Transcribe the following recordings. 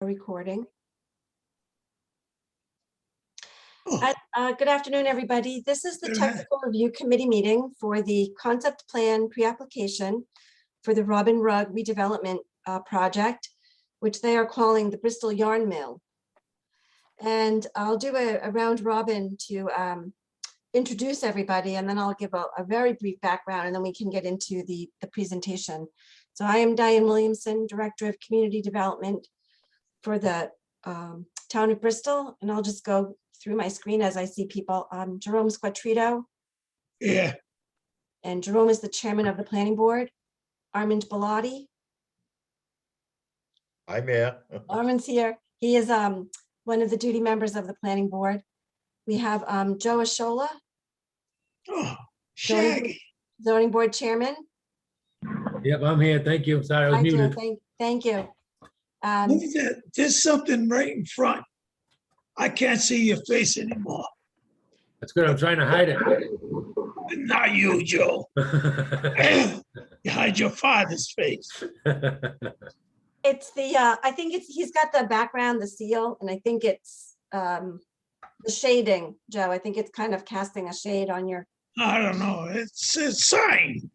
Recording. Oh, Good afternoon, everybody. This is the Technical Review Committee meeting for the concept plan pre-application for the Robin Rugg redevelopment project, which they are calling the Bristol Yarn Mill. And I'll do a round robin to introduce everybody, and then I'll give a very brief background, and then we can get into the presentation. So I am Diane Williamson, Director of Community Development for the town of Bristol, and I'll just go through my screen as I see people. Jerome Squattrito. yeah. And Jerome is the chairman of the planning board. Armand Bellotti. I'm here. Armand's here. He is one of the duty members of the planning board. We have Joe Ashola, Oh, Shaggy. zoning board chairman. Yep, I'm here. Thank you. Sorry, I was Hi, Joe. muted. Thank you. Look at that. There's something right in front. I can't see your face anymore. That's good. I'm trying to hide it. Not you, Joe. You hide your father's face. It's the, I think he's got the background, the seal, and I think it's the shading, Joe. I think it's kind of casting a shade on your, I don't know. It's a sign.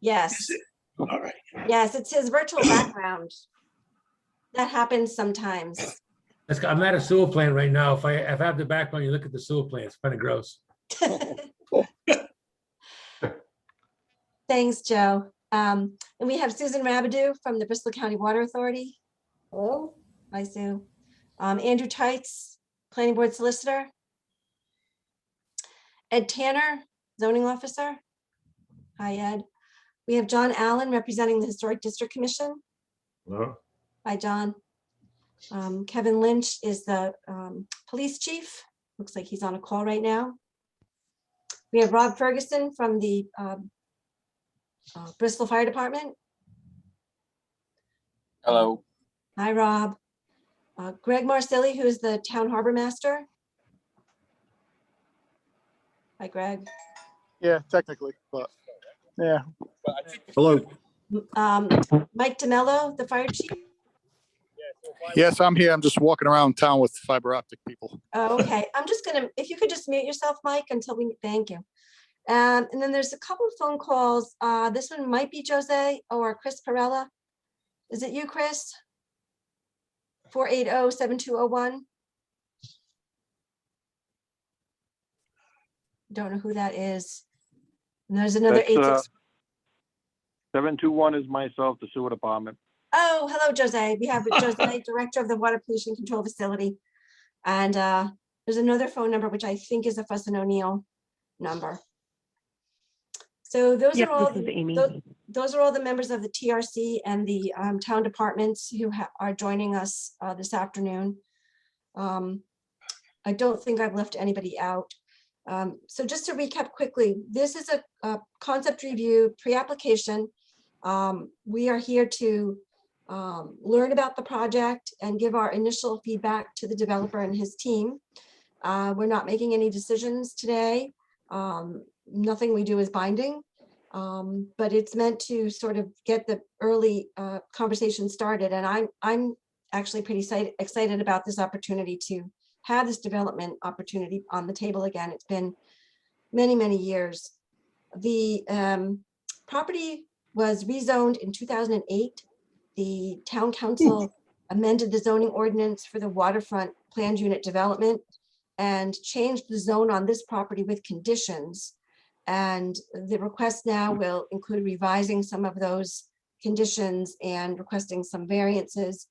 yes. Is it? All right. Yes, it's his virtual background. That happens sometimes. I'm at a sewer plant right now. If I have the background, you look at the sewer plant, it's kind of gross. Thanks, Joe. And we have Susan Rabideau from the Bristol County Water Authority. Hello. Hi, Sue. Andrew Tights, Planning Board Solicitor. Ed Tanner, Zoning Officer. Hi, Ed. We have John Allen representing the Historic District Commission. Hello? Hi, John. Kevin Lynch is the police chief. Looks like he's on a call right now. We have Rob Ferguson from the Bristol Fire Department. Hello. Hi, Rob. Greg Marsilli, who is the town harbor master. Hi, Greg. Yeah, technically, but yeah. Hello. Mike DeMello, the fire chief. Yes, I'm here. I'm just walking around town with fiber optic people. Oh, okay. I'm just gonna, if you could just mute yourself, Mike, until we, thank you. And then there's a couple of phone calls. This one might be Jose or Chris Perella. Is it you, Chris? 480-7201. Don't know who that is. And there's another That's, 86. 721 is myself, the sewer department. Oh, hello, Jose. We have Jose, Director of the Water Pollution Control Facility. And there's another phone number, which I think is a Fuss and O'Neill number. So those are all, those are all the members of the TRC and the town departments who are joining us this afternoon. I don't think I've left anybody out. So just to recap quickly, this is a concept review pre-application. We are here to learn about the project and give our initial feedback to the developer and his team. We're not making any decisions today. Nothing we do is binding, but it's meant to sort of get the early conversation started. And I'm actually pretty excited about this opportunity to have this development opportunity on the table again. It's been many, many years. The property was rezoned in 2008. The town council amended the zoning ordinance for the waterfront planned unit development and changed the zone on this property with conditions. And the request now will include revising some of those conditions and requesting some variances.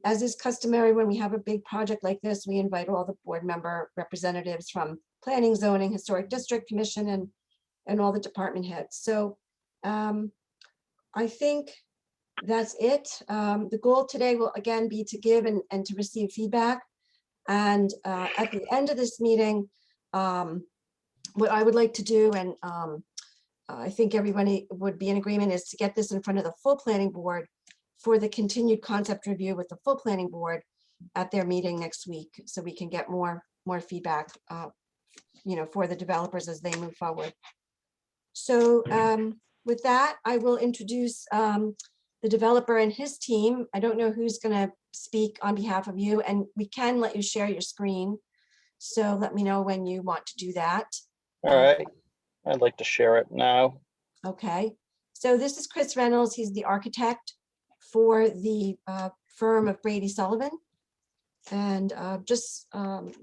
As is customary, when we have a big project like this, we invite all the board member representatives from planning, zoning, historic district commission, and all the department heads. So I think that's it. The goal today will again be to give and to receive feedback. And at the end of this meeting, what I would like to do, and I think everybody would be in agreement, is to get this in front of the full planning board for the continued concept review with the full planning board at their meeting next week, so we can get more feedback, for the developers as they move forward. So with that, I will introduce the developer and his team. I don't know who's going to speak on behalf of you, and we can let you share your screen. So let me know when you want to do that. All right, I'd like to share it now. Okay, so this is Chris Reynolds. He's the architect for the firm of Brady Sullivan. And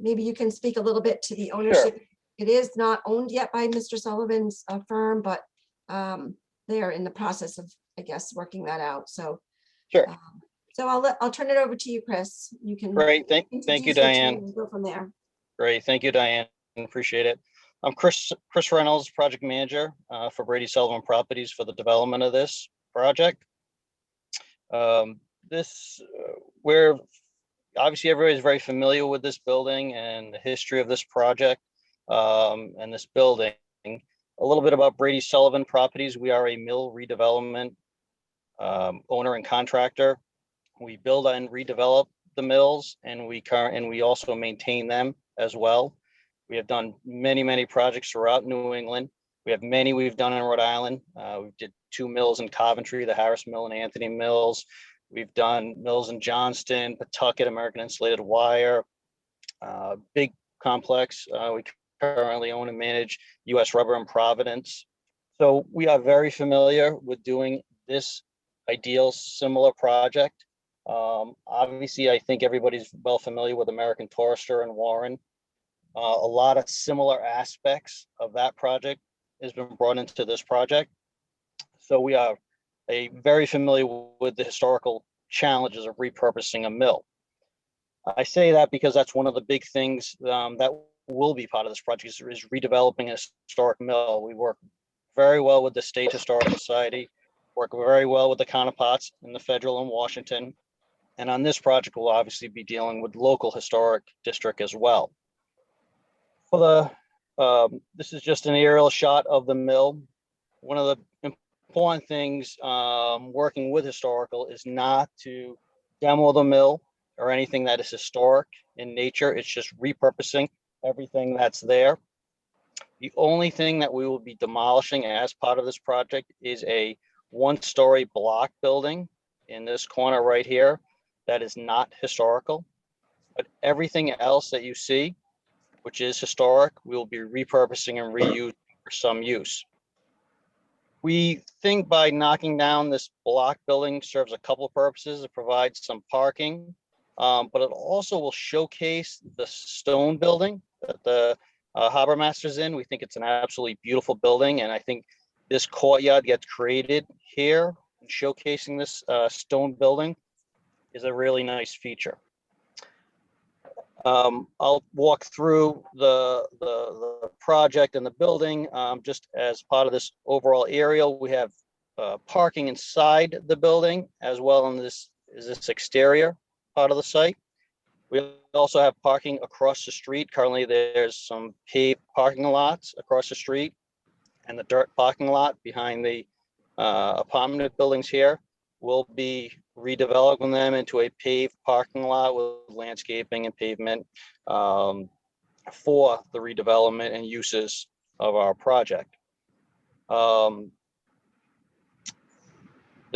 maybe you can speak a little bit to the ownership. It is not owned yet by Mr. Sullivan's firm, but they are in the process of, I guess, working that out. So, Sure. So I'll turn it over to you, Chris. You can. Great, thank you, introduce your team Diane. and go from there. Great, thank you, Diane. Appreciate it. I'm Chris Reynolds, project manager for Brady Sullivan Properties for the development of this project. We're obviously everybody's very familiar with this building and the history of this project and this building. A little bit about Brady Sullivan Properties. We are a mill redevelopment owner and contractor. We build and redevelop the mills, and we also maintain them as well. We have done many projects throughout New England. We have many we've done in Rhode Island. We did 2 mills in Coventry, the Harris Mill and Anthony Mills. We've done mills in Johnston, Pawtucket, American Insulated Wire, big complex. We currently own and manage US Rubber in Providence. So we are very familiar with doing this ideal similar project. Obviously, I think everybody's well familiar with American Tourister and Warren. A lot of similar aspects of that project has been brought into this project. So we are very familiar with the historical challenges of repurposing a mill. I say that because that's one of the big things that will be part of this project is redeveloping a historic mill. We work very well with the State Historical Society, work very well with the counterparts in the federal and Washington. And on this project, we'll obviously be dealing with local historic district as well. For the, this is just an aerial shot of the mill. One of the important things working with historical is not to demo the mill or anything that is historic in nature. It's just repurposing everything that's there. The only thing that we will be demolishing as part of this project is a 1-story block building in this corner right here that is not historical, but everything else that you see, which is historic, we will be repurposing and reusing for some use. We think by knocking down this block building serves a couple of purposes. It provides some parking, but it also will showcase the stone building that the Harbor Master's in. We think it's an absolutely beautiful building, and I think this courtyard gets created here, and showcasing this stone building is a really nice feature. I'll walk through the project and the building just as part of this overall area. We have parking inside the building as well in this exterior part of the site. We also have parking across the street. Currently, there's some paved parking lots across the street and the dirt parking lot behind the apartment buildings here. We'll be redeveloping them into a paved parking lot with landscaping and pavement for the redevelopment and uses of our project. The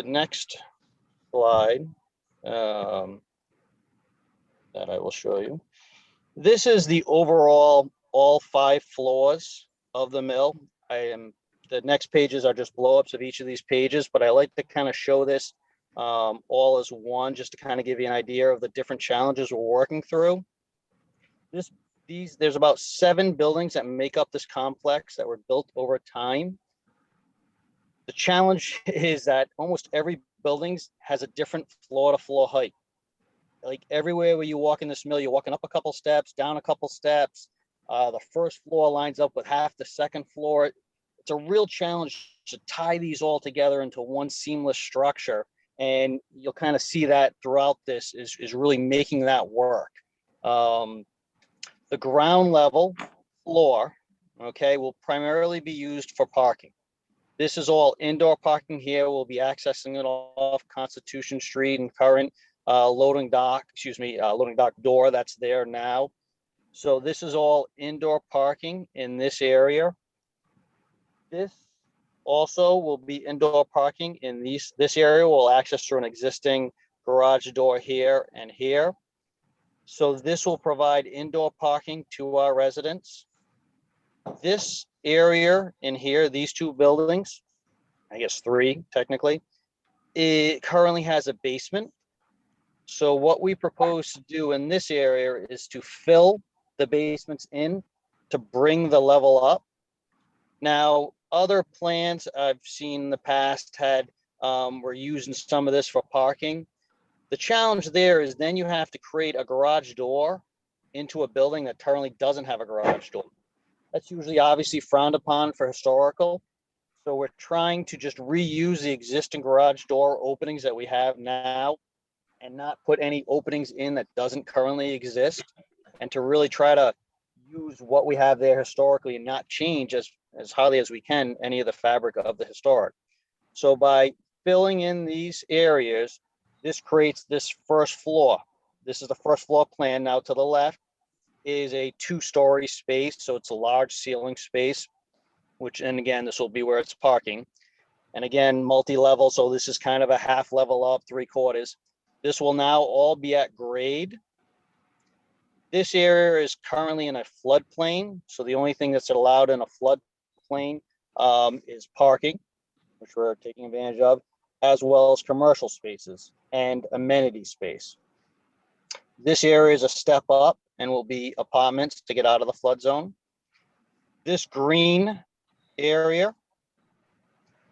next slide that I will show you. This is the overall, all 5 floors of the mill. The next pages are just blowups of each of these pages, but I like to kind of show this all as one, just to kind of give you an idea of the different challenges we're working through. There's about 7 buildings that make up this complex that were built over time. The challenge is that almost every building has a different floor-to-floor height. Like everywhere where you walk in this mill, you're walking up a couple steps, down a couple steps. The first floor lines up with half the second floor. It's a real challenge to tie these all together into one seamless structure. And you'll kind of see that throughout this is really making that work. The ground level floor, okay, will primarily be used for parking. This is all indoor parking here. We'll be accessing it off Constitution Street and current loading dock door that's there now. So this is all indoor parking in this area. This also will be indoor parking in this area. We'll access through an existing garage door here and here. So this will provide indoor parking to our residents. This area in here, these two buildings, I guess three technically, it currently has a basement. So what we propose to do in this area is to fill the basements in to bring the level up. Now, other plans I've seen in the past were using some of this for parking. The challenge there is then you have to create a garage door into a building that currently doesn't have a garage door. That's usually obviously frowned upon for historical. So we're trying to just reuse the existing garage door openings that we have now and not put any openings in that doesn't currently exist, and to really try to use what we have there historically and not change as highly as we can any of the fabric of the historic. So by filling in these areas, this creates this first floor. This is the first floor plan. Now to the left is a 2-story space. So it's a large ceiling space, and again, this will be where it's parking. And again, multi-level. So this is kind of a half level up, 3/4. This will now all be at grade. This area is currently in a floodplain. So the only thing that's allowed in a floodplain is parking, which we're taking advantage of, as well as commercial spaces and amenity space. This area is a step up and will be apartments to get out of the flood zone. This green area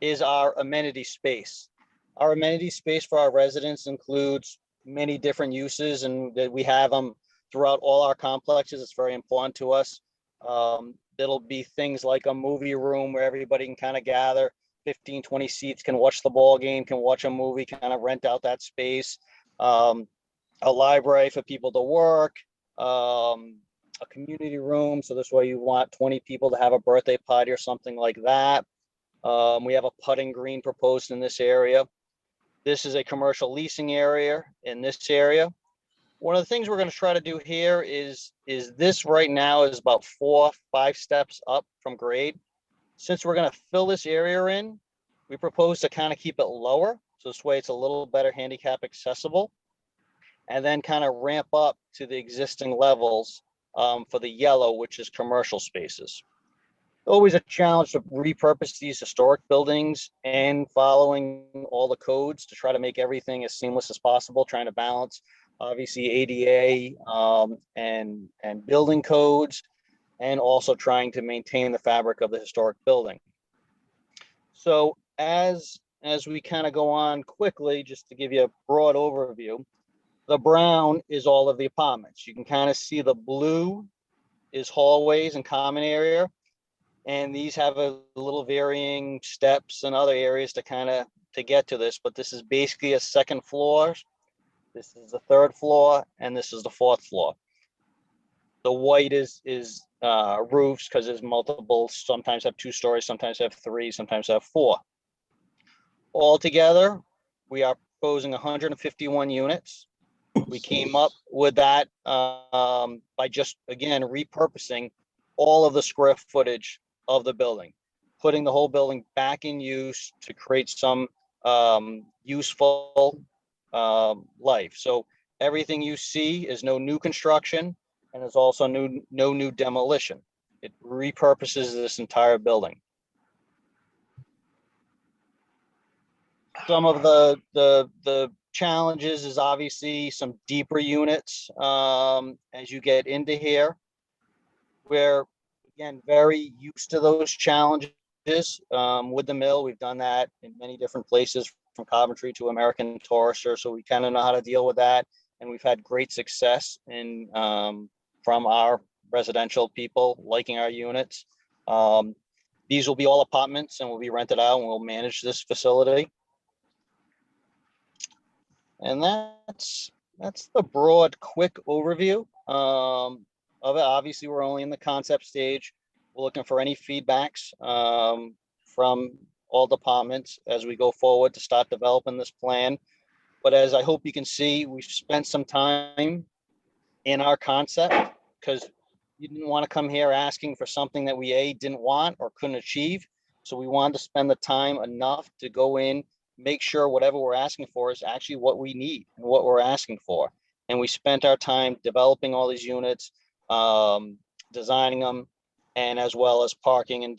is our amenity space. Our amenity space for our residents includes many different uses, and that we have them throughout all our complexes. It's very important to us. It'll be things like a movie room where everybody can kind of gather, 15, 20 seats, can watch the ball game, can watch a movie, kind of rent out that space. A library for people to work, a community room. So this way you want 20 people to have a birthday party or something like that. We have a putting green proposed in this area. This is a commercial leasing area in this area. One of the things we're going to try to do here is this right now is about 4, 5 steps up from grade. Since we're going to fill this area in, we propose to kind of keep it lower. So this way it's a little better handicap accessible, and then kind of ramp up to the existing levels for the yellow, which is commercial spaces. Always a challenge to repurpose these historic buildings and following all the codes to try to make everything as seamless as possible, trying to balance obviously ADA and building codes, and also trying to maintain the fabric of the historic building. So as we kind of go on quickly, just to give you a broad overview, the brown is all of the apartments. You can kind of see the blue is hallways and common area. And these have a little varying steps and other areas to get to this, but this is basically a second floor. This is the third floor, and this is the fourth floor. The white is roofs, because there's multiple, sometimes have 2 stories, sometimes have 3, sometimes have 4. Altogether, we are proposing 151 units. We came up with that by just, again, repurposing all of the square footage of the building, putting the whole building back in use to create some useful life. So everything you see is no new construction, and there's also no new demolition. It repurposes this entire building. Some of the challenges is obviously some deeper units as you get into here. We're, again, very used to those challenges with the mill. We've done that in many different places, from Coventry to American Tourister, so we kind of know how to deal with that, and we've had great success in from our residential people liking our units. These will be all apartments and will be rented out, and we'll manage this facility. And that's the broad, quick overview of it. Obviously, we're only in the concept stage. We're looking for any feedbacks from all departments as we go forward to start developing this plan. But as I hope you can see, we've spent some time in our concept, because you didn't want to come here asking for something that we didn't want or couldn't achieve. So we wanted to spend the time enough to go in, make sure whatever we're asking for is actually what we need and what we're asking for. And we spent our time developing all these units, designing them, and as well as parking and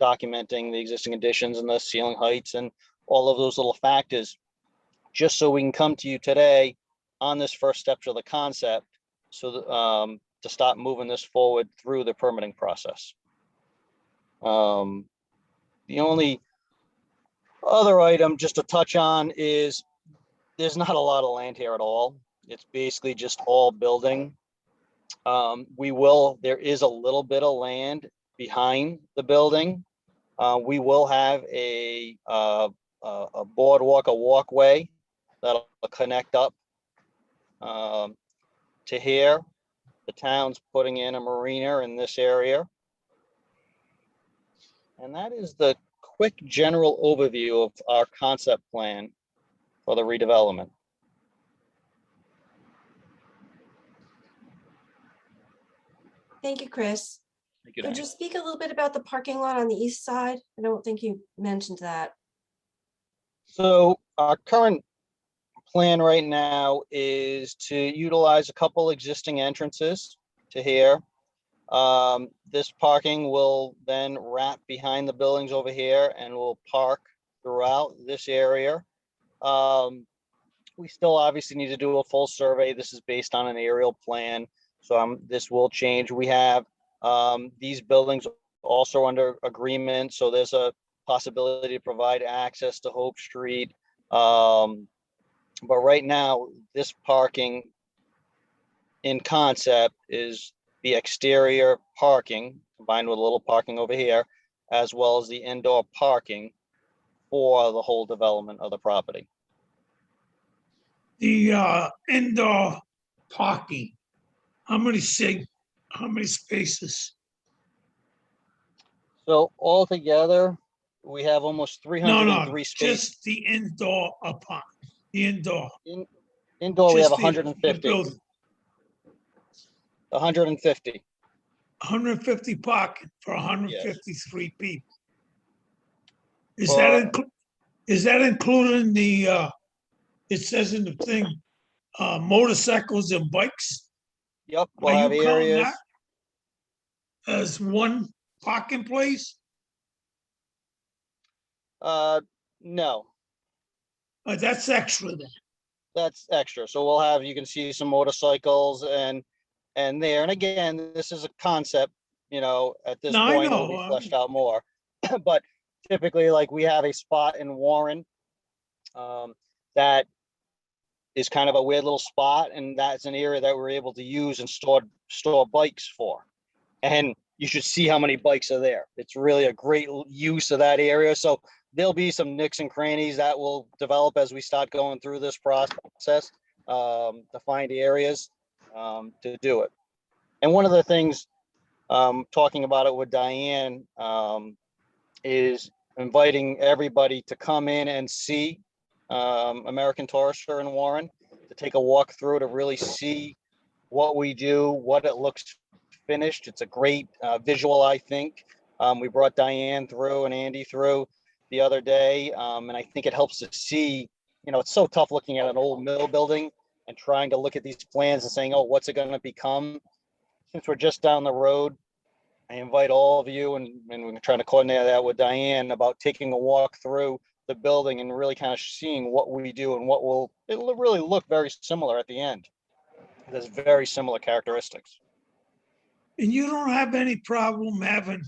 documenting the existing additions and the ceiling heights and all of those little factors, just so we can come to you today on this first steps of the concept, so that, to start moving this forward through the permitting process. The only other item just to touch on is there's not a lot of land here at all. It's basically just all building. There is a little bit of land behind the building. We will have a boardwalk, a walkway that'll connect up to here. The town's putting in a marina in this area. And that is the quick general overview of our concept plan for the redevelopment. Thank you, Chris. Thank you, Could Diane. you speak a little bit about the parking lot on the east side? I don't think you mentioned that. So our current plan right now is to utilize a couple existing entrances to here. This parking will then wrap behind the buildings over here and will park throughout this area. We still obviously need to do a full survey. This is based on an aerial plan, so this will change. We have these buildings also under agreement, so there's a possibility to provide access to Hope Street. But right now, this parking in concept is the exterior parking combined with a little parking over here, as well as the indoor parking for the whole development of the property. The indoor parking, how many spaces? So altogether, we have almost No, 303 spaces. just the indoor apartment, the indoor. Indoor, we have just the 150, building. 150. 150 parking for 153 people. Is For- that including the, it says in the thing, motorcycles and bikes? Yep, we'll Are have you counting areas. that as one parking place? No, That's extra then. that's extra. So we'll have, you can see some motorcycles and there. And again, this is a concept, at this No, I point, it'll know, be fleshed out more. But typically, like, we have a spot in Warren that is kind of a weird little spot, and that's an area that we're able to use and store bikes for. And you should see how many bikes are there. It's really a great use of that area. So there'll be some nicks and crannies that will develop as we start going through this process to find areas to do it. And one of the things, talking about it with Diane, is inviting everybody to come in and see American Tourister in Warren, to take a walk through, to really see what we do, what it looks finished. It's a great visual, I think. We brought Diane through and Andy through the other day, and I think it helps to see, it's so tough looking at an old mill building and trying to look at these plans and saying, oh, what's it going to become? Since we're just down the road, I invite all of you, and we're trying to coordinate that with Diane about taking a walk through the building and really kind of seeing what we do and it'll really look very similar at the end. There's very similar characteristics. And you don't have any problem having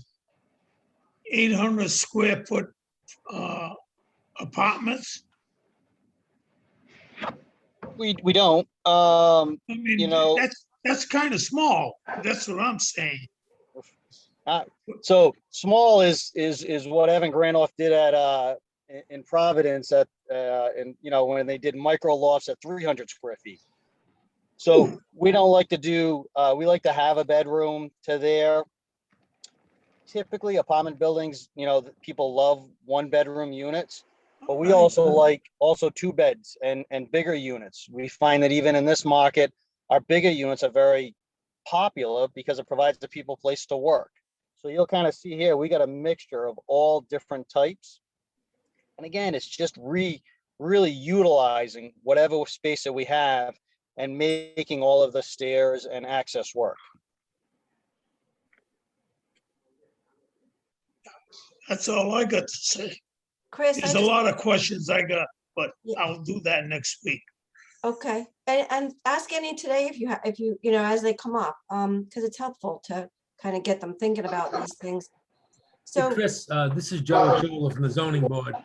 800 square foot apartments? We don't. I mean, You know- that's kind of small. That's what I'm saying. So small is what Evan Granoff did at in Providence when they did micro lofts at 300 square feet. So we don't like to do, we like to have a bedroom to there. Typically apartment buildings, people love 1-bedroom units, but we also like two beds and bigger units. We find that even in this market, our bigger units are very popular because it provides the people a place to work. So you'll kind of see here, we got a mixture of all different types. And again, it's just really utilizing whatever space that we have and making all of the stairs and access work. That's all I got to say. Chris, I There's a just, lot of questions I got, but Yeah. I'll do that next week. okay, and ask any today if you, if you, as they come up, because it's helpful to kind of get them thinking about these things. Hey, So, Chris, this is Joe Chola from the zoning board.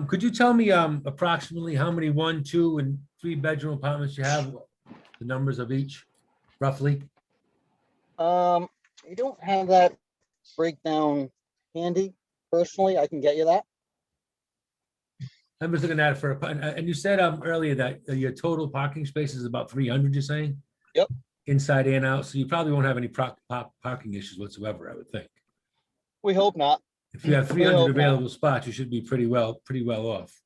Could you tell me approximately how many 1, 2, and 3-bedroom apartments you have? The numbers of each, roughly? I don't have that breakdown handy. Personally, I can get you that. I'm just looking at it and you said earlier that your total parking space is about 300, you're saying? Yep. Inside and out, so you probably won't have any parking issues whatsoever, I would think. We hope not. If you have We 300 hope not. available spots, you should be pretty well off.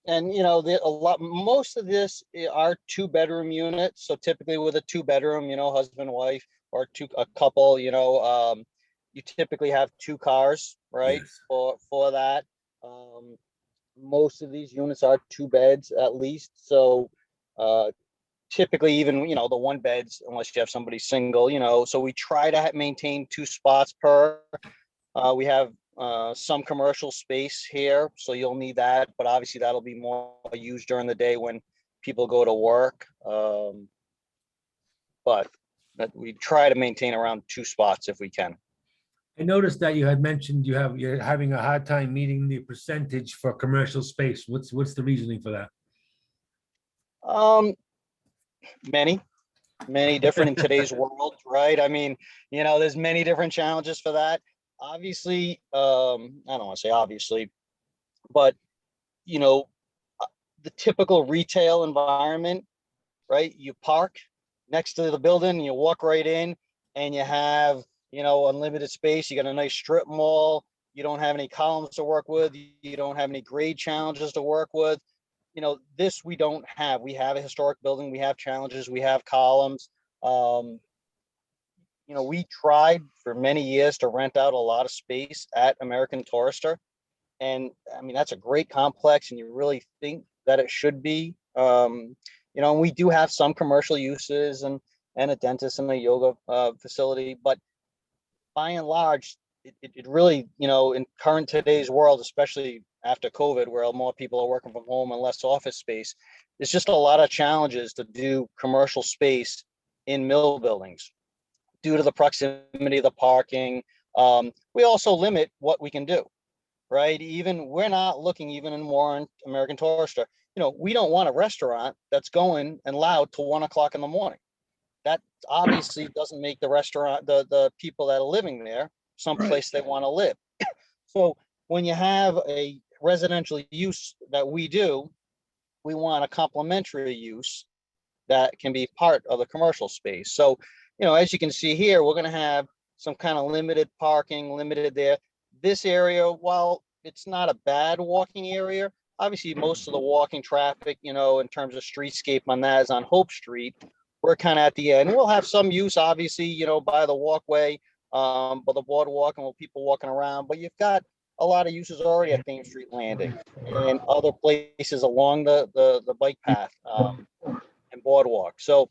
And most of this are 2-bedroom units. So typically with a 2-bedroom, husband, wife, or a couple, you typically have 2 cars, right? Yes. For that. Most of these units are 2 beds at least. So typically even, the 1 beds, unless you have somebody single, so we try to maintain 2 spots per. We have some commercial space here, so you'll need that, but obviously that'll be more used during the day when people go to work. But we try to maintain around 2 spots if we can. I noticed that you had mentioned you're having a hard time meeting the percentage for commercial space. What's the reasoning for that? Many different in today's world, right? I mean, there's many different challenges for that. Obviously, I don't want to say obviously, but the typical retail environment, right? You park next to the building, you walk right in, and you have, unlimited space. You got a nice strip mall. You don't have any columns to work with. You don't have any grade challenges to work with. This we don't have. We have a historic building. We have challenges. We have columns. We tried for many years to rent out a lot of space at American Tourister. And I mean, that's a great complex, and you really think that it should be. And we do have some commercial uses and a dentist and a yoga facility, but by and large, it really, in current today's world, especially after COVID, where more people are working from home and less office space, it's just a lot of challenges to do commercial space in mill buildings due to the proximity of the parking. We also limit what we can do, right? We're not looking even in Warren, American Tourister. We don't want a restaurant that's going and loud till 1 o'clock in the morning. That obviously doesn't make the restaurant, the people that are living there, someplace they want to live. So when you have a residential use that we do, we want a complementary use that can be part of the commercial space. So, as you can see here, we're going to have some kind of limited parking, limited there. This area, while it's not a bad walking area, obviously most of the walking traffic, in terms of streetscape on that is on Hope Street. We're kind of at the end. We'll have some use, obviously, by the walkway, by the boardwalk, and people walking around. But you've got a lot of uses already at Thames Street Landing and other places along the bike path and boardwalk. So,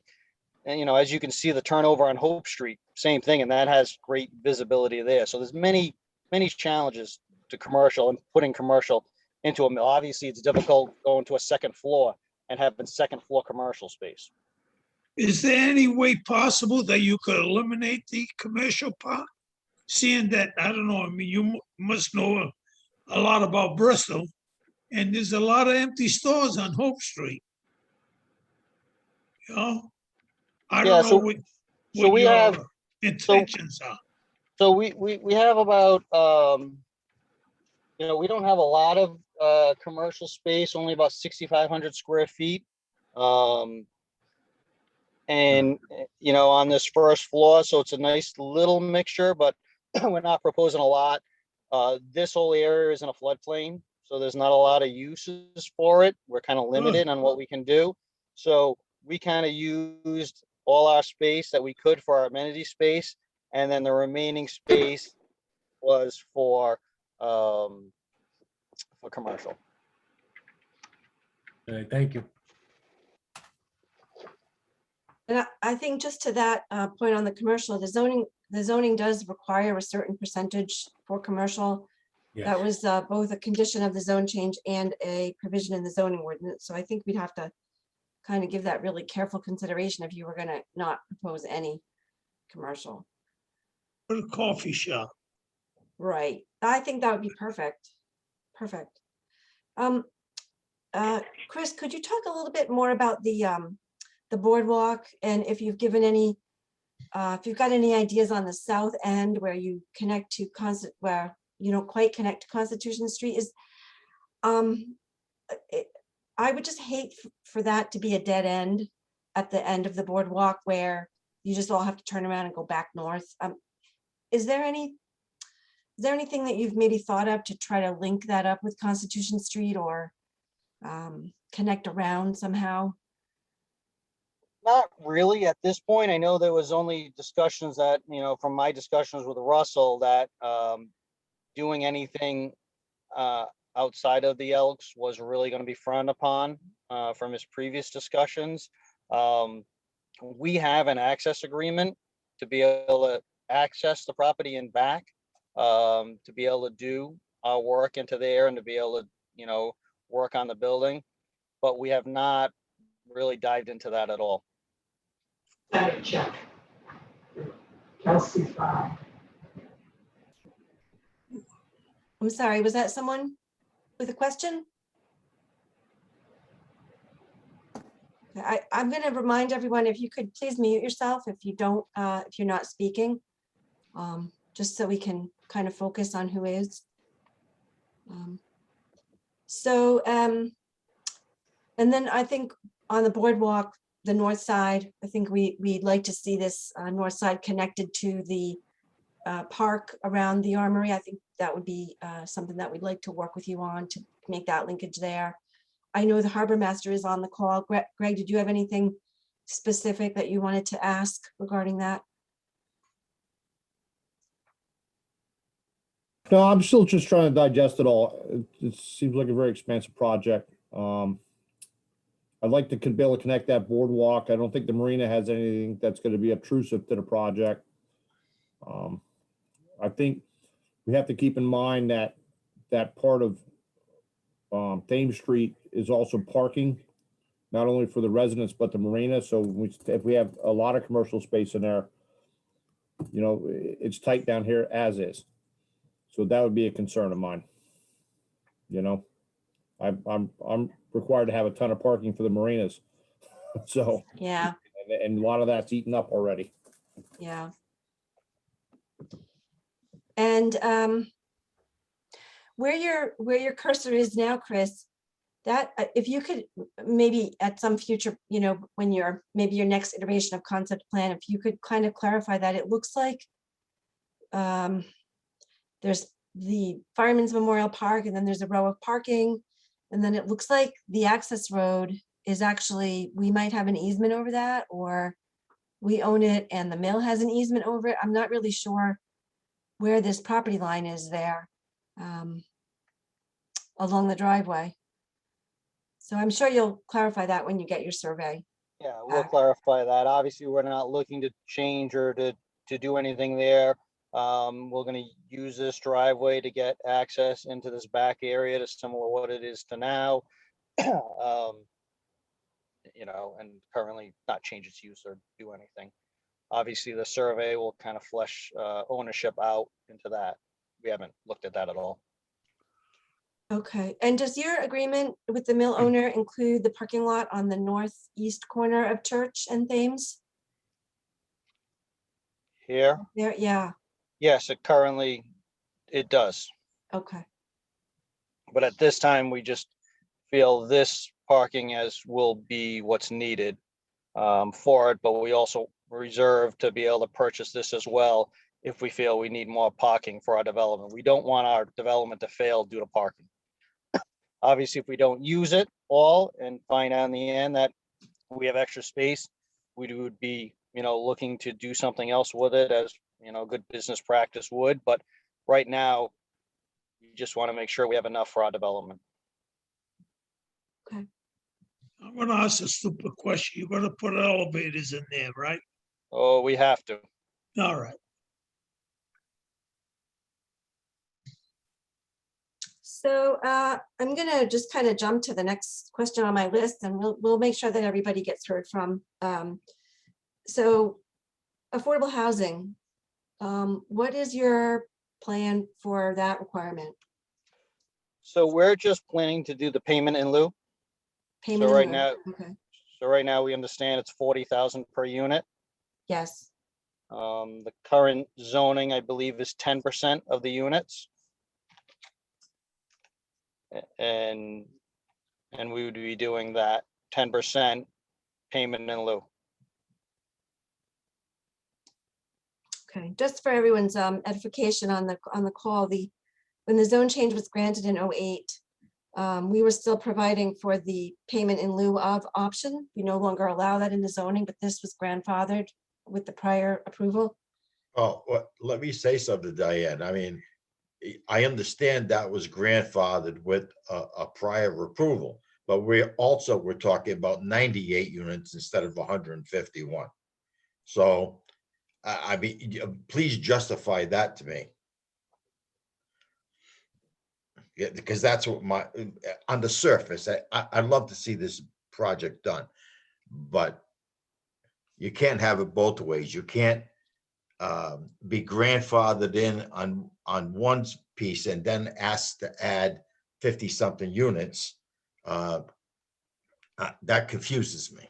and as you can see, the turnover on Hope Street, same thing, and that has great visibility there. So there's many challenges to commercial and putting commercial into a mill. Obviously, it's difficult going to a second floor and having second floor commercial space. Is there any way possible that you could eliminate the commercial part? Seeing that, I don't know, I mean, you must know a lot about Bristol, and there's a lot of empty stores on Hope Street. I don't know what we your have intentions are. So we have about we don't have a lot of commercial space, only about 6,500 square feet. And on this first floor, so it's a nice little mixture, but we're not proposing a lot. This whole area is in a floodplain, so there's not a lot of uses for it. We're kind of limited on what we can do. So we kind of used all our space that we could for our amenity space, and then the remaining space was for commercial. All right, thank you. And I think just to that point on the commercial, the zoning does require a certain percentage for commercial. Yes. That was both a condition of the zone change and a provision in the zoning ordinance. So I think we'd have to kind of give that really careful consideration if you were gonna not propose any commercial. Put a coffee shop. Right, I think that would be perfect. Perfect. Chris, could you talk a little bit more about the boardwalk and if you've given any, if you've got any ideas on the south end where you connect to where you don't quite connect to Constitution Street is, I would just hate for that to be a dead end at the end of the boardwalk where you just all have to turn around and go back north. Is there anything that you've maybe thought of to try to link that up with Constitution Street or connect around somehow? Not really at this point. I know there was only discussions that, from my discussions with Russell, that doing anything outside of the Elks was really going to be frowned upon from his previous discussions. We have an access agreement to be able to access the property and back, to be able to do our work into there and to be able to, work on the building. But we have not really dived into that at all. Check. Kelsey 5. I'm sorry, was that someone with a question? I'm going to remind everyone, if you could please mute yourself if you don't, if you're not speaking, just so we can kind of focus on who is. And then I think on the boardwalk, the north side, I think we'd like to see this north side connected to the park around the Armory. I think that would be something that we'd like to work with you on to make that linkage there. I know the harbor master is on the call. Greg, did you have anything specific that you wanted to ask regarding that? No, I'm still just trying to digest it all. It seems like a very expensive project. I'd like to be able to connect that boardwalk. I don't think the marina has anything that's going to be obtrusive to the project. I think we have to keep in mind that that part of Thames Street is also parking, not only for the residents, but the marina. So if we have a lot of commercial space in there, it's tight down here as is. So that would be a concern of mine. I'm required to have a ton of parking for the marinas. So, Yeah, and a lot of that's eaten up already. yeah. And where your cursor is now, Chris, that if you could maybe at some future, when maybe your next iteration of concept plan, if you could kind of clarify that, it looks like there's the Fireman's Memorial Park, and then there's a row of parking, and then it looks like the access road is actually, we might have an easement over that, or we own it and the mill has an easement over it. I'm not really sure where this property line is there along the driveway. So I'm sure you'll clarify that when you get your survey. Yeah, we'll clarify that. Obviously, we're not looking to change or to do anything there. We're going to use this driveway to get access into this back area to similar what it is to now. And currently not change its use or do anything. Obviously, the survey will kind of flesh ownership out into that. We haven't looked at that at all. Okay, and does your agreement with the mill owner include the parking lot on the northeast corner of Church and Thames? Here, There, yeah, yes, it does. okay, But at this time, we just feel this parking will be what's needed for it, but we also reserve to be able to purchase this as well if we feel we need more parking for our development. We don't want our development to fail due to parking. Obviously, if we don't use it all and find out in the end that we have extra space, we would be, looking to do something else with it, as good business practice would. But right now, we just want to make sure we have enough for our development. okay. I'm gonna ask a stupid question. You're gonna put elevators in there, right? Oh, we have to. All right. So I'm gonna just kind of jump to the next question on my list, and we'll make sure that everybody gets heard from. So affordable housing, what is your plan for that requirement? So we're just planning to do the payment in lieu. Payment in right lieu. now- Okay, So right now we understand it's 40,000 per unit. yes, The current zoning, I believe, is 10% of the units. And we would be doing that 10% payment in lieu. okay. Just for everyone's edification on the call, when the zone change was granted in '08, we were still providing for the payment in lieu of option. We no longer allow that in the zoning, but this was grandfathered with the prior approval. Oh, well, let me say something, Diane. I mean, I understand that was grandfathered with a prior approval, but we're talking about 98 units instead of 151. So, I mean, please justify that to me. Yeah, because that's what on the surface, I'd love to see this project done, but you can't have it both ways. You can't be grandfathered in on one piece and then asked to add 50-something units. That confuses me.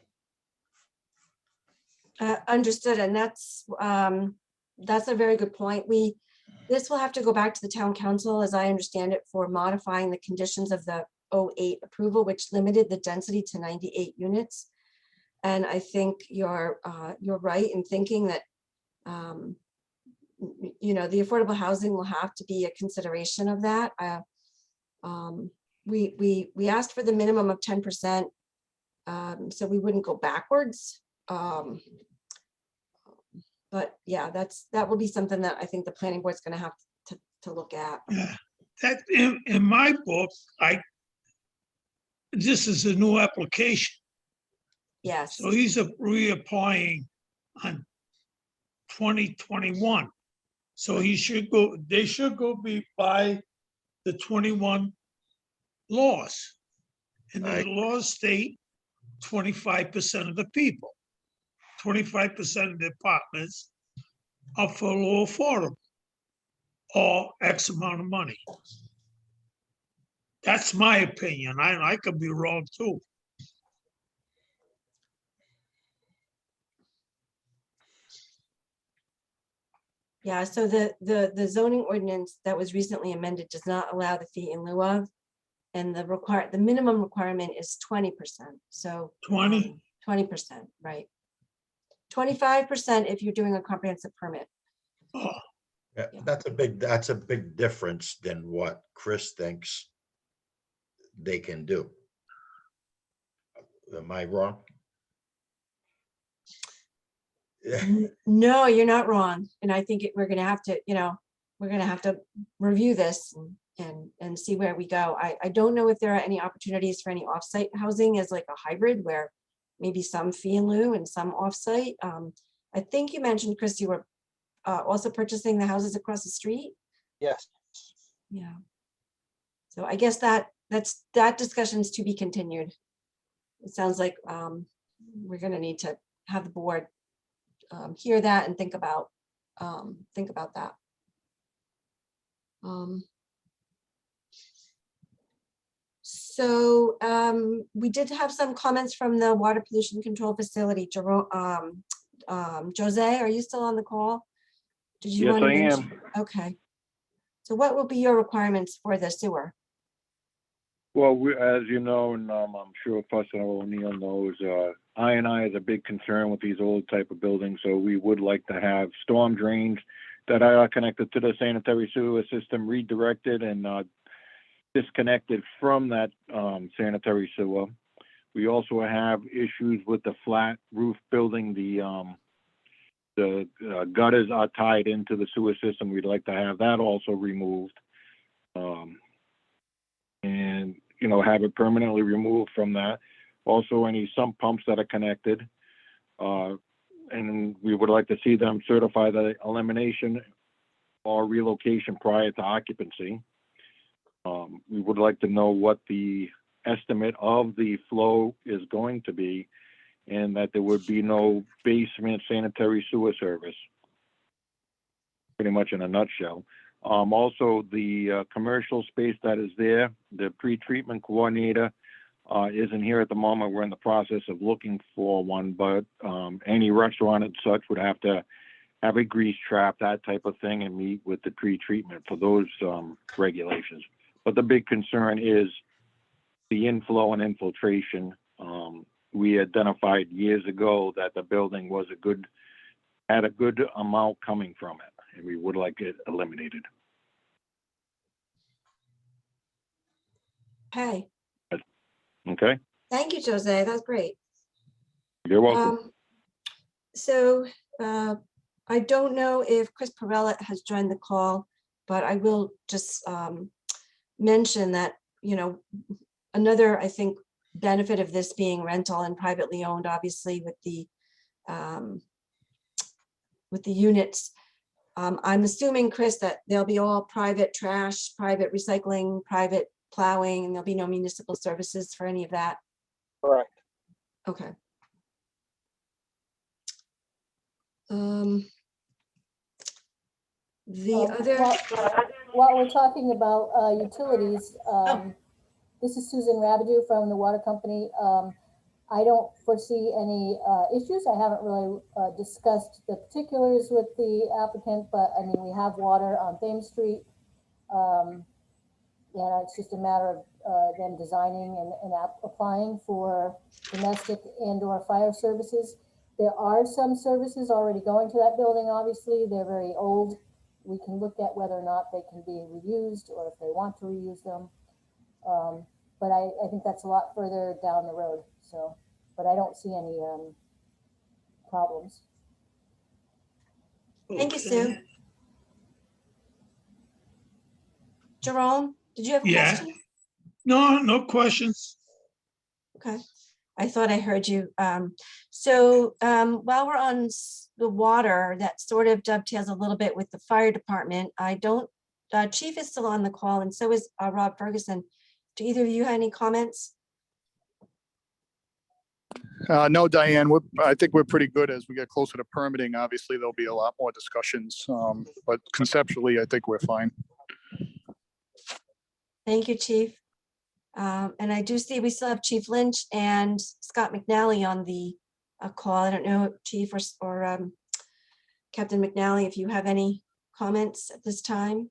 Understood, and that's a very good point. This will have to go back to the town council, as I understand it, for modifying the conditions of the '08 approval, which limited the density to 98 units. And I think you're right in thinking that the affordable housing will have to be a consideration of that. We asked for the minimum of 10%, so we wouldn't go backwards. But yeah, that will be something that I think the planning board's going to have to look at. Yeah, that in my book, this is a new application. Yes, So he's reapplying on 2021. So they should go by the 21 laws. And the Right. laws state 25% of the people, 25% of the apartments are for low affordable or X amount of money. That's my opinion. I could be wrong too. yeah. So the zoning ordinance that was recently amended does not allow the fee in lieu of, and the minimum requirement is 20%. So 20? 20%, right? 25% if you're doing a comprehensive permit. Oh, Yeah, that's a big difference than what Chris thinks they can do. Am I wrong? Yeah, No, you're not wrong. And I think we're gonna have to review this and see where we go. I don't know if there are any opportunities for any offsite housing as like a hybrid where maybe some fee in lieu and some offsite. I think you mentioned, Chris, you were also purchasing the houses across the street. Yes. Yeah. So I guess that discussion's to be continued. It sounds like we're gonna need to have the board hear that and think about that. So we did have some comments from the water pollution control facility. Jose, are you still on the call? Did you Yes, want to I mention? am. Okay. So what will be your requirements for the sewer? Well, as you know, and I'm sure Fuss and O'Neill knows, I&I is a big concern with these old type of buildings. So we would like to have storm drains that are connected to the sanitary sewer system redirected and disconnected from that sanitary sewer. We also have issues with the flat roof building. The gutters are tied into the sewer system. We'd like to have that also removed. And have it permanently removed from that. Also, any sump pumps that are connected. And we would like to see them certify the elimination or relocation prior to occupancy. We would like to know what the estimate of the flow is going to be, and that there would be no basement sanitary sewer service. Pretty much in a nutshell. Also, the commercial space that is there, the pre-treatment coordinator isn't here at the moment. We're in the process of looking for one, but any restaurant and such would have to have a grease trap, that type of thing, and meet with the pre-treatment for those regulations. But the big concern is the inflow and infiltration. We identified years ago that the building was had a good amount coming from it, and we would like it eliminated. Okay, Okay, thank you, Jose. That's great. you're welcome. So I don't know if Chris Perella has joined the call, but I will just mention that, you know, another, I think, benefit of this being rental and privately owned, obviously with the units. I'm assuming, Chris, that they'll be all private trash, private recycling, private plowing, and there'll be no municipal services for any of that. Correct. Okay. The other, While we're talking about utilities, this is Susan Rabideau from the water company. I don't foresee any issues. I haven't really discussed the particulars with the applicant, but I mean, we have water on Thames Street. And it's just a matter of them designing and applying for domestic and/or fire services. There are some services already going to that building, obviously. They're very old. We can look at whether or not they can be reused or if they want to reuse them. But I think that's a lot further down the road. So, but I don't see any problems. thank you, Sue. Jerome, did you have a Yeah. question? No questions. Okay, I thought I heard you. So while we're on the water, that sort of dovetails a little bit with the fire department. Chief is still on the call, and so is Rob Ferguson. Do either of you have any comments? No, Diane, I think we're pretty good as we get closer to permitting. Obviously, there'll be a lot more discussions, but conceptually, I think we're fine. Thank you, Chief. And I do see we still have Chief Lynch and Scott McNally on the call. I don't know, Chief or Captain McNally, if you have any comments at this time.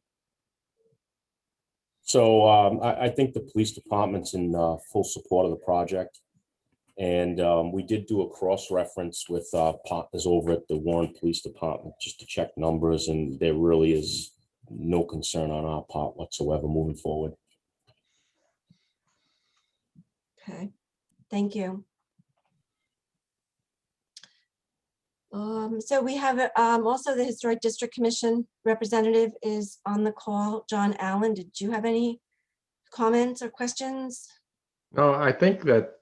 So I think the police department's in full support of the project. And we did do a cross-reference with partners over at the Warren Police Department just to check numbers, and there really is no concern on our part whatsoever moving forward. Okay, thank you. So we have also the Historic District Commission representative is on the call. John Allen, did you have any comments or questions? No, I think that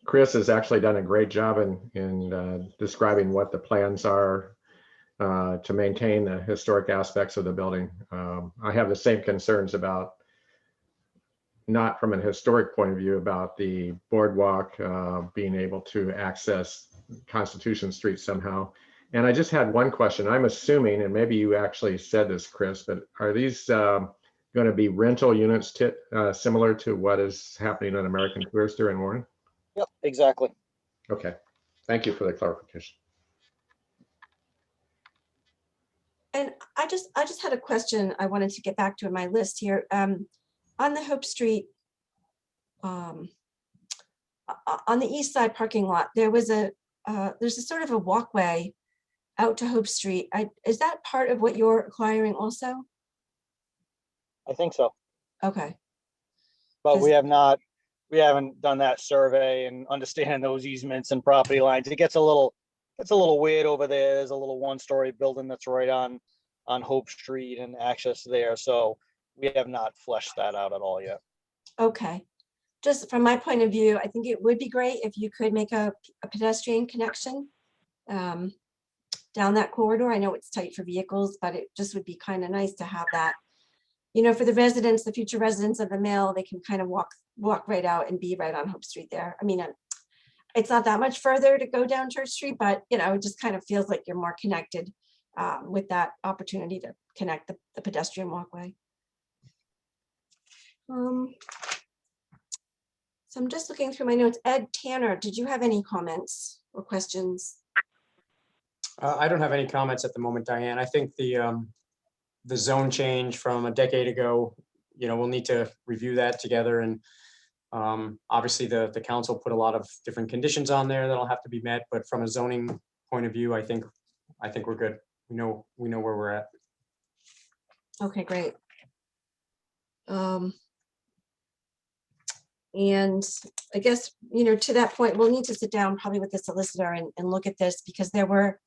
Chris has actually done a great job in describing what the plans are to maintain the historic aspects of the building. I have the same concerns about, not from a historic point of view, about the boardwalk being able to access Constitution Street somehow. And I just had one question. I'm assuming, and maybe you actually said this, Chris, but are these going to be rental units similar to what is happening on American Tourister in Warren? Yep, exactly. Okay, thank you for the clarification. And I just had a question I wanted to get back to in my list here. On the Hope Street, on the east side parking lot, there's a sort of a walkway out to Hope Street. Is that part of what you're acquiring also? I think so. Okay. But we haven't done that survey and understanding those easements and property lines. It gets a little weird over there. There's a little one-story building that's right on Hope Street and access there. So we have not fleshed that out at all yet. Okay. just from my point of view, I think it would be great if you could make a pedestrian connection down that corridor. I know it's tight for vehicles, but it just would be kind of nice to have that. For the residents, the future residents of the mill, they can kind of walk right out and be right on Hope Street there. I mean, it's not that much further to go down Church Street, but it just kind of feels like you're more connected with that opportunity to connect the pedestrian walkway. So I'm just looking through my notes. Ed Tanner, did you have any comments or questions? I don't have any comments at the moment, Diane. I think the zone change from a decade ago, we'll need to review that together. And obviously the council put a lot of different conditions on there that'll have to be met. But from a zoning point of view, I think we're good. We know where we're at. Okay, great. And I guess, to that point, we'll need to sit down probably with the solicitor and look at this, because there were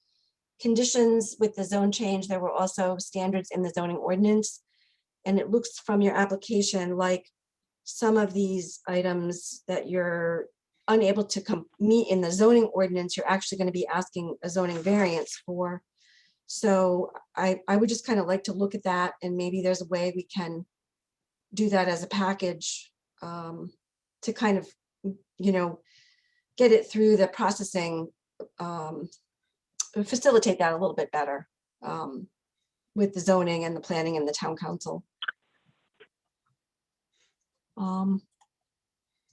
conditions with the zone change. There were also standards in the zoning ordinance. And it looks from your application like some of these items that you're unable to meet in the zoning ordinance, you're actually going to be asking a zoning variance for. So I would just kind of like to look at that, and maybe there's a way we can do that as a package to kind of, get it through the processing, facilitate that a little bit better with the zoning and the planning and the town council.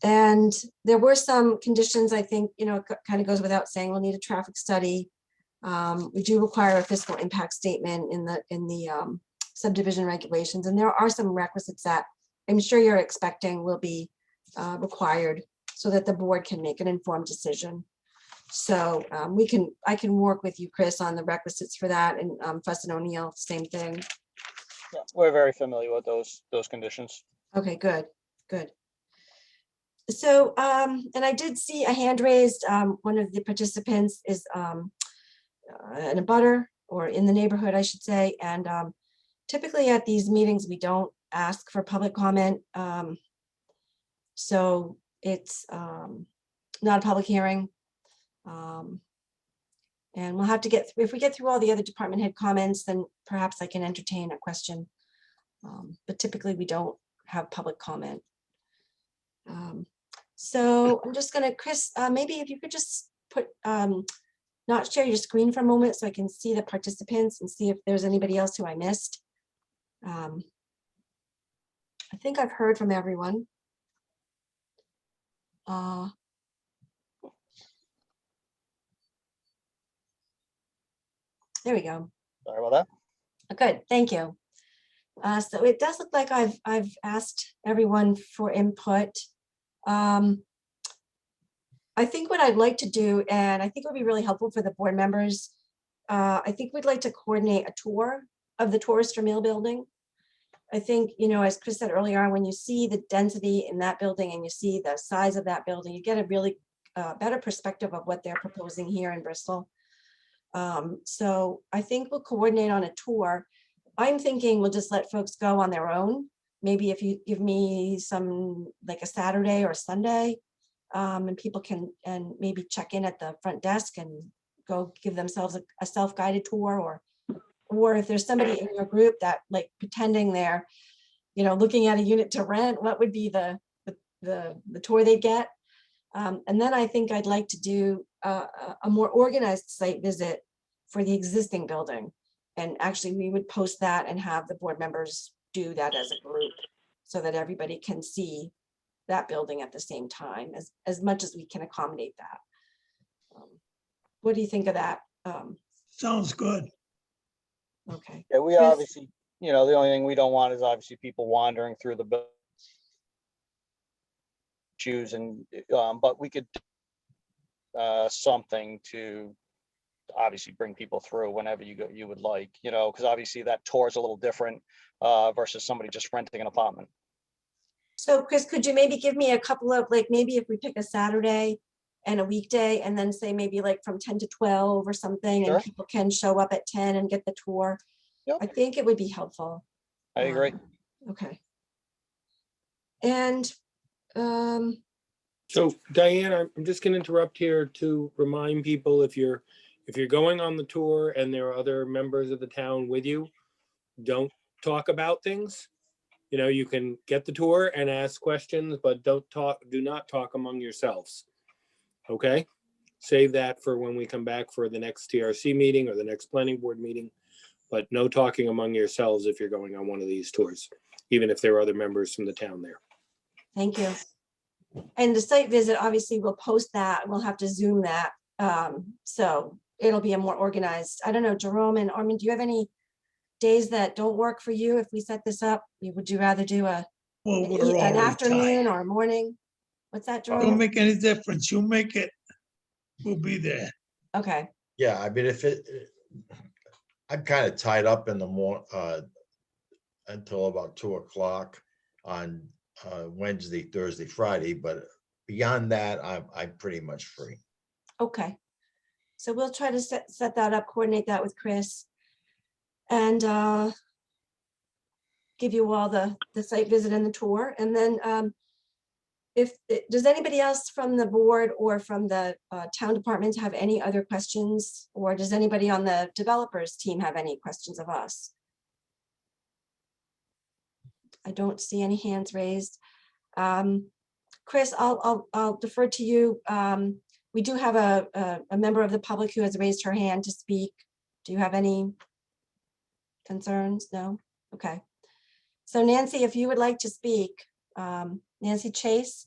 And there were some conditions, I think, it kind of goes without saying, we'll need a traffic study. We do require a fiscal impact statement in the subdivision regulations, and there are some requisites that I'm sure you're expecting will be required so that the board can make an informed decision. So I can work with you, Chris, on the requisites for that, and Fuss and O'Neill, same thing. Yeah, we're very familiar with those conditions. Okay, good. So, and I did see a hand raised. One of the participants is in a butter, or in the neighborhood, I should say. And typically at these meetings, we don't ask for public comment. So it's not a public hearing. And we'll have to if we get through all the other department head comments, then perhaps I can entertain a question. But typically we don't have public comment. So I'm just gonna, Chris, maybe if you could just put, not share your screen for a moment so I can see the participants and see if there's anybody else who I missed. I think I've heard from everyone. There we go. Sorry about that. Good, thank you. So it does look like I've asked everyone for input. I think what I'd like to do, and I think it would be really helpful for the board members, I think we'd like to coordinate a tour of the Tourister Mill building. I think, as Chris said earlier on, when you see the density in that building and you see the size of that building, you get a really better perspective of what they're proposing here in Bristol. So I think we'll coordinate on a tour. I'm thinking we'll just let folks go on their own. Maybe if you give me some, like a Saturday or Sunday, and people can, and maybe check in at the front desk and go give themselves a self-guided tour, or if there's somebody in your group that, like, pretending they're, looking at a unit to rent, what would be the tour they get? And then I think I'd like to do a more organized site visit for the existing building. And actually we would post that and have the board members do that as a group so that everybody can see that building at the same time, as much as we can accommodate that. What do you think of that? Sounds good. Okay. Yeah, we Chris? obviously, the only thing we don't want is obviously people wandering through the building. But we could something to obviously bring people through whenever you would like, because obviously that tour is a little different versus somebody just renting an apartment. So Chris, could you maybe give me a couple of, like, maybe if we pick a Saturday and a weekday, and then say maybe like from 10 to 12 or something, Sure. and people can show up at 10 and get the tour. Yep. I think it would be helpful. I agree. Okay. And So Diane, I'm just gonna interrupt here to remind people, if you're going on the tour and there are other members of the town with you, don't talk about things. You know, you can get the tour and ask questions, but do not talk among yourselves. Okay? Save that for when we come back for the next TRC meeting or the next planning board meeting, but no talking among yourselves if you're going on one of these tours, even if there are other members from the town there. Thank you. And the site visit, obviously, we'll post that. We'll have to Zoom that. So it'll be a more organized, I don't know, Jerome and Armin, do you have any days that don't work for you if we set this up? Would you rather do Well, an we're already afternoon tired. or a morning? What's that, Don't Jerome? make any difference. You make it. We'll be there. Okay, Yeah, I mean, I'm kind of tied up in the until about 2 o'clock on Wednesday, Thursday, Friday, but beyond that, I'm pretty much free. okay. So we'll try to set that up, coordinate that with Chris. And give you all the site visit and the tour. And then does anybody else from the board or from the town departments have any other questions? Or does anybody on the developers team have any questions of us? I don't see any hands raised. Chris, I'll defer to you. We do have a member of the public who has raised her hand to speak. Do you have any concerns? No? Okay. So Nancy, if you would like to speak, Nancy Chase?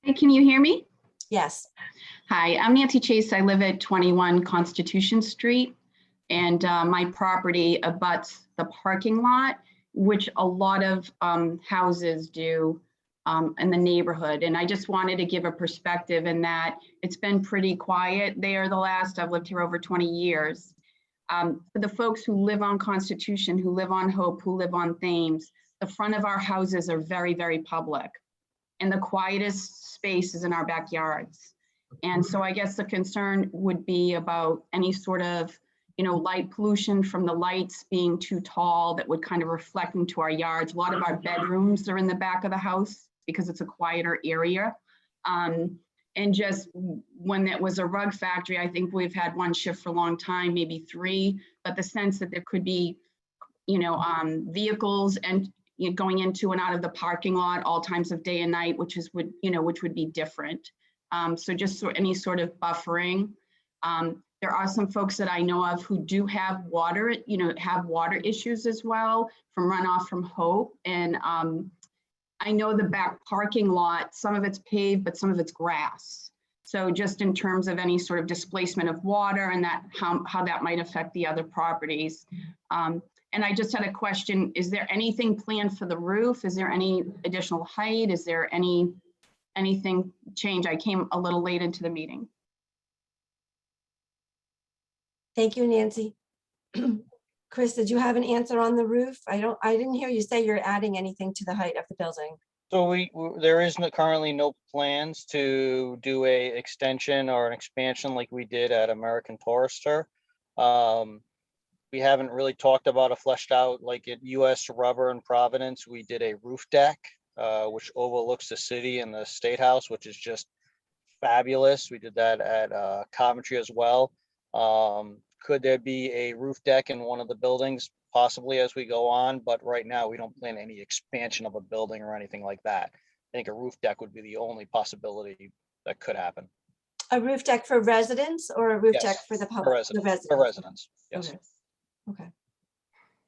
Hey, can you hear me? Yes. Hi, I'm Nancy Chase. I live at 21 Constitution Street, and my property abuts the parking lot, which a lot of houses do in the neighborhood. And I just wanted to give a perspective in that it's been pretty quiet there I've lived here over 20 years. For the folks who live on Constitution, who live on Hope, who live on Thames, the front of our houses are very, very public. And the quietest space is in our backyards. And so I guess the concern would be about any sort of, light pollution from the lights being too tall that would kind of reflect into our yards. A lot of our bedrooms are in the back of the house because it's a quieter area. And just when it was a rug factory, I think we've had one shift for a long time, maybe 3, but the sense that there could be, vehicles and going into and out of the parking lot all times of day and night, which would be different. So just any sort of buffering. There are some folks that I know of who do have water, have water issues as well from runoff from Hope. And I know the back parking lot, some of it's paved, but some of it's grass. So just in terms of any sort of displacement of water and that how that might affect the other properties. And I just had a question, is there anything planned for the roof? Is there any additional height? Is there anything change? I came a little late into the meeting. Thank you, Nancy. Chris, did you have an answer on the roof? I didn't hear you say you're adding anything to the height of the building. So there is currently no plans to do a extension or an expansion like we did at American Tourister. We haven't really talked about a fleshed out, like at US Rubber in Providence, we did a roof deck, which overlooks the city and the State House, which is just fabulous. We did that at Coventry as well. Could there be a roof deck in one of the buildings? Possibly as we go on, but right now we don't plan any expansion of a building or anything like that. I think a roof deck would be the only possibility that could happen. A roof deck for residents or a roof Yes, deck for the public? For residents, yes. Okay.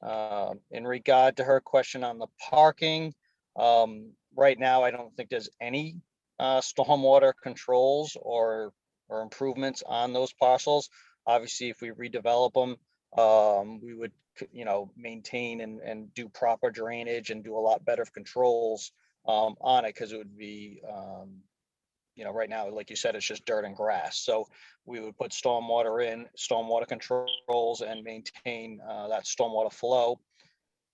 Okay. In regard to her question on the parking, right now I don't think there's any stormwater controls or improvements on those parcels. Obviously, if we redevelop them, we would, maintain and do proper drainage and do a lot better controls on it, because it would be, right now, like you said, it's just dirt and grass. So we would put stormwater controls and maintain that stormwater flow.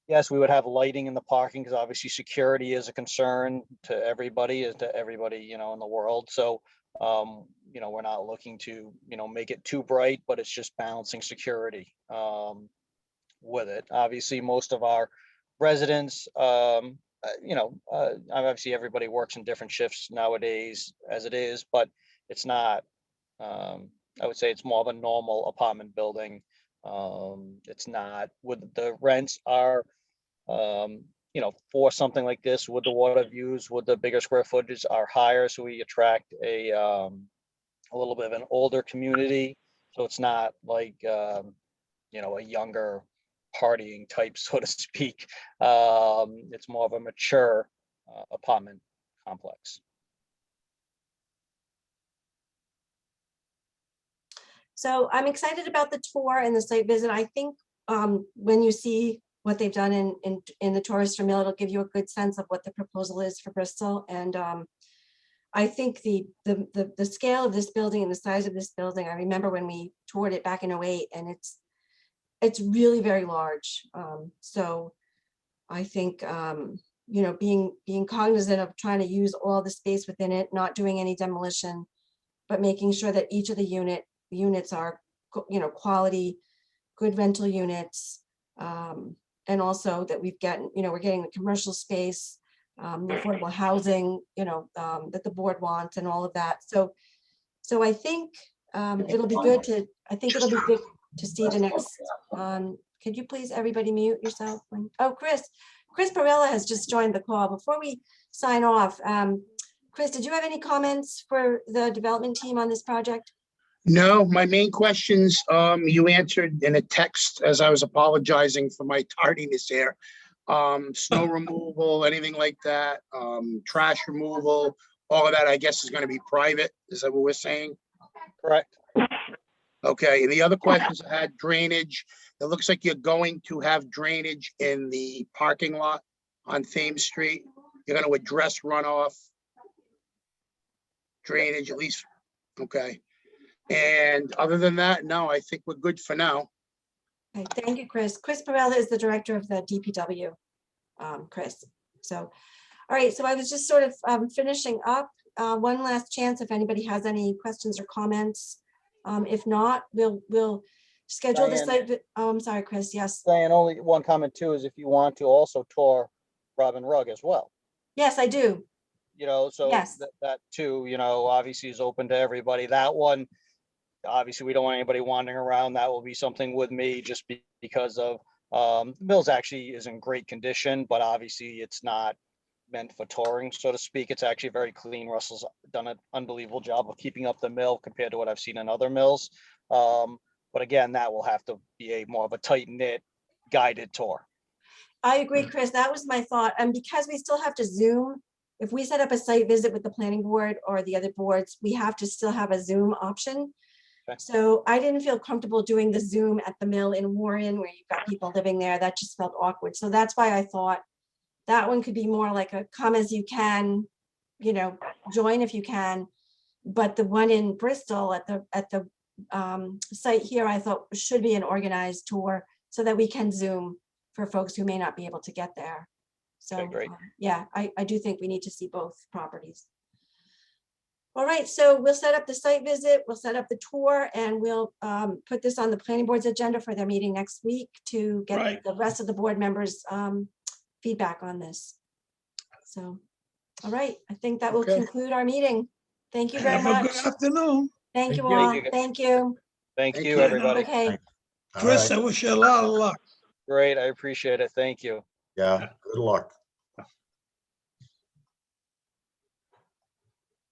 Yes, we would have lighting in the parking because obviously security is a concern to everybody, in the world. So, we're not looking to, make it too bright, but it's just balancing security with it. Obviously, most of our residents, obviously everybody works in different shifts nowadays as it is, but it's not, I would say it's more of a normal apartment building. It's not, with the rents are, for something like this, with the water views, with the bigger square footage are higher, so we attract a little bit of an older community. So it's not like, a younger partying type, so to speak. It's more of a mature apartment complex. So I'm excited about the tour and the site visit. I think when you see what they've done in the tourist mill, it'll give you a good sense of what the proposal is for Bristol. And I think the scale of this building and the size of this building, I remember when we toured it back in 2008, and it's really very large. So I think, being cognizant of trying to use all the space within it, not doing any demolition, but making sure that each of the units are, quality, good rental units. And also that we're getting the commercial space, the affordable housing, that the board wants and all of that. So I think it'll be good to see the next, could you please everybody mute yourself? Oh, Chris Perella has just joined the call. Before we sign off, Chris, did you have any comments for the development team on this project? No, my main questions, you answered in a text as I was apologizing for my tardiness here. Snow removal, anything like that, trash removal, all of that, I guess, is going to be private. Is that what we're saying? Correct. Okay, and the other questions I had, drainage. It looks like you're going to have drainage in the parking lot on Thames Street. You're going to address runoff, drainage, at least. Okay. And other than that, no, I think we're good for now. Okay, thank you, Chris. Chris Perella is the director of the DPW, Chris. So, all right, so I was just sort of finishing up. One last chance if anybody has any questions or comments. If not, we'll schedule this. Oh, I'm sorry, Chris. Yes. Diane, only one comment too is if you want to also tour Robin Rugg as well. Yes, I do. So yes. that too, obviously is open to everybody. That one, obviously we don't want anybody wandering around. That will be something with me just because of the mill's actually is in great condition, but obviously it's not meant for touring, so to speak. It's actually very clean. Russell's done an unbelievable job of keeping up the mill compared to what I've seen in other mills. But again, that will have to be more of a tight knit guided tour. I agree, Chris. That was my thought. And because we still have to Zoom, if we set up a site visit with the planning board or the other boards, we have to still have a Zoom option. Okay. So I didn't feel comfortable doing the Zoom at the mill in Warren where you've got people living there. That just felt awkward. So that's why I thought that one could be more like a come as you can, join if you can. But the one in Bristol at the site here, I thought should be an organized tour so that we can Zoom for folks who may not be able to get there. So okay, great. Yeah, I do think we need to see both properties. All right, so we'll set up the site visit, we'll set up the tour, and we'll put this on the planning board's agenda for their meeting next week to get the rest of the board members feedback on this. So, all right, I think that will conclude our meeting. Thank you very much. Have a good afternoon. Thank you all. Thank you. Thank you, everybody. Okay. Chris, I wish you a lot of luck. Great, I appreciate it. Thank you. Yeah, good luck.